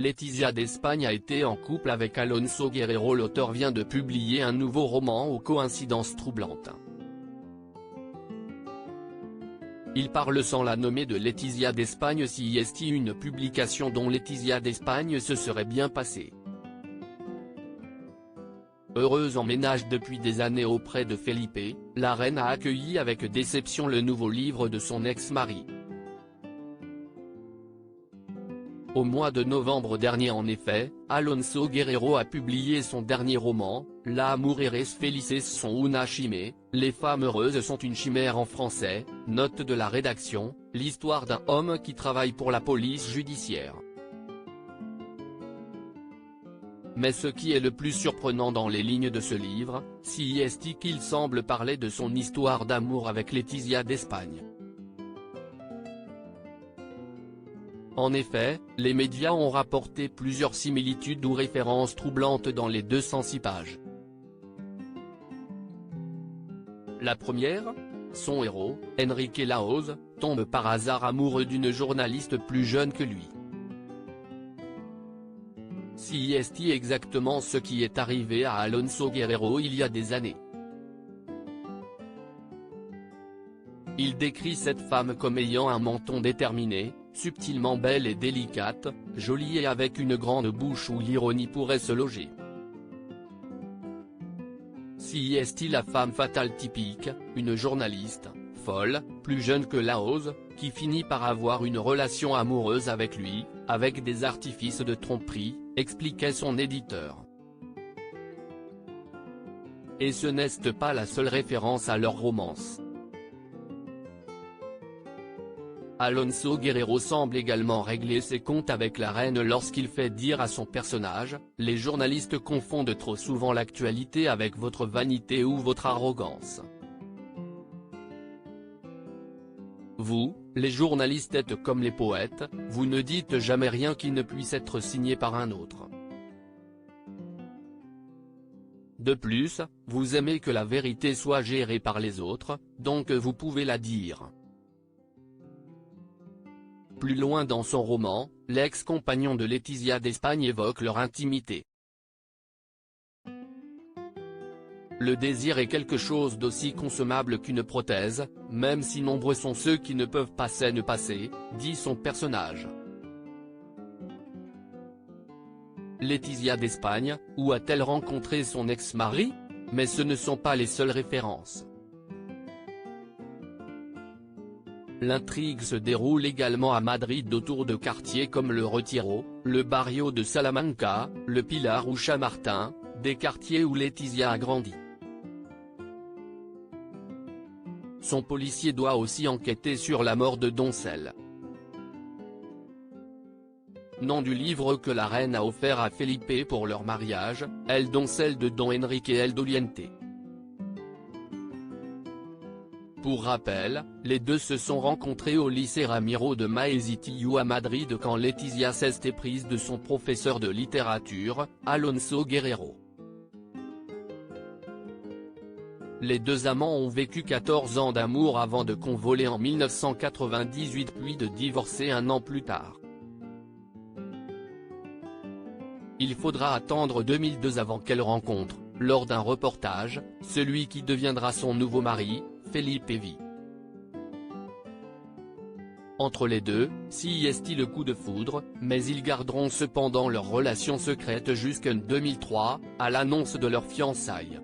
Letizia d'Espagne a été en couple avec Alonso Guerrero. L'auteur vient de publier un nouveau roman aux coïncidences troublantes. Il parle sans la nommer de Letizia d'Espagne. Si est une publication dont Letizia d'Espagne se serait bien passée. Heureuse en ménage depuis des années auprès de Felipe, la reine a accueilli avec déception le nouveau livre de son ex-mari. Au mois de novembre dernier en effet, Alonso Guerrero a publié son dernier roman, Las mujeres felices son una chimère, Les femmes heureuses sont une chimère en français, note de la rédaction, l'histoire d'un homme qui travaille pour la police judiciaire. Mais ce qui est le plus surprenant dans les lignes de ce livre, c'est qu'il semble parler de son histoire d'amour avec Letizia d'Espagne. En effet, les médias ont rapporté plusieurs similitudes ou références troublantes dans les 206 pages. La première, son héros, Enrique Lahoz, tombe par hasard amoureux d'une journaliste plus jeune que lui. C'est exactement ce qui est arrivé à Alonso Guerrero il y a des années. Il décrit cette femme comme ayant un menton déterminé, subtilement belle et délicate, jolie et avec une grande bouche où l'ironie pourrait se loger. C'est la femme fatale typique, une journaliste, folle, plus jeune que Lahoz, qui finit par avoir une relation amoureuse avec lui, avec des artifices de tromperie, expliquait son éditeur. Et ce n'est pas la seule référence à leur romance. Alonso Guerrero semble également régler ses comptes avec la reine lorsqu'il fait dire à son personnage, « Les journalistes confondent trop souvent l'actualité avec votre vanité ou votre arrogance. Vous, les journalistes êtes comme les poètes, vous ne dites jamais rien qui ne puisse être signé par un autre. De plus, vous aimez que la vérité soit gérée par les autres, donc vous pouvez la dire. » Plus loin dans son roman, l'ex-compagnon de Letizia d'Espagne évoque leur intimité. Le désir est quelque chose d'aussi consommable qu'une prothèse, même si nombreux sont ceux qui ne peuvent pas s'en passer, dit son personnage. Letizia d'Espagne, où a-t-elle rencontré son ex-mari? Mais ce ne sont pas les seules références. L'intrigue se déroule également à Madrid autour de quartiers comme le Retiro, le Barrio de Salamanca, le Pilar ou Chamartin, des quartiers où Letizia a grandi. Son policier doit aussi enquêter sur la mort de Doncel. Nom du livre que la reine a offert à Felipe pour leur mariage, El Doncel de Don Enrique El Doliente. Pour rappel, les deux se sont rencontrés au lycée Ramiro de Maeztu à Madrid quand Letizia s'est éprise de son professeur de littérature, Alonso Guerrero. Les deux amants ont vécu 14 ans d'amour avant de convoler en 1998 puis de divorcer un an plus tard. Il faudra attendre 2002 avant qu'elle rencontre, lors d'un reportage, celui qui deviendra son nouveau mari, Felipe V. Entre les deux, c'est le coup de foudre, mais ils garderont cependant leur relation secrète jusqu'en 2003, à l'annonce de leur fiançailles.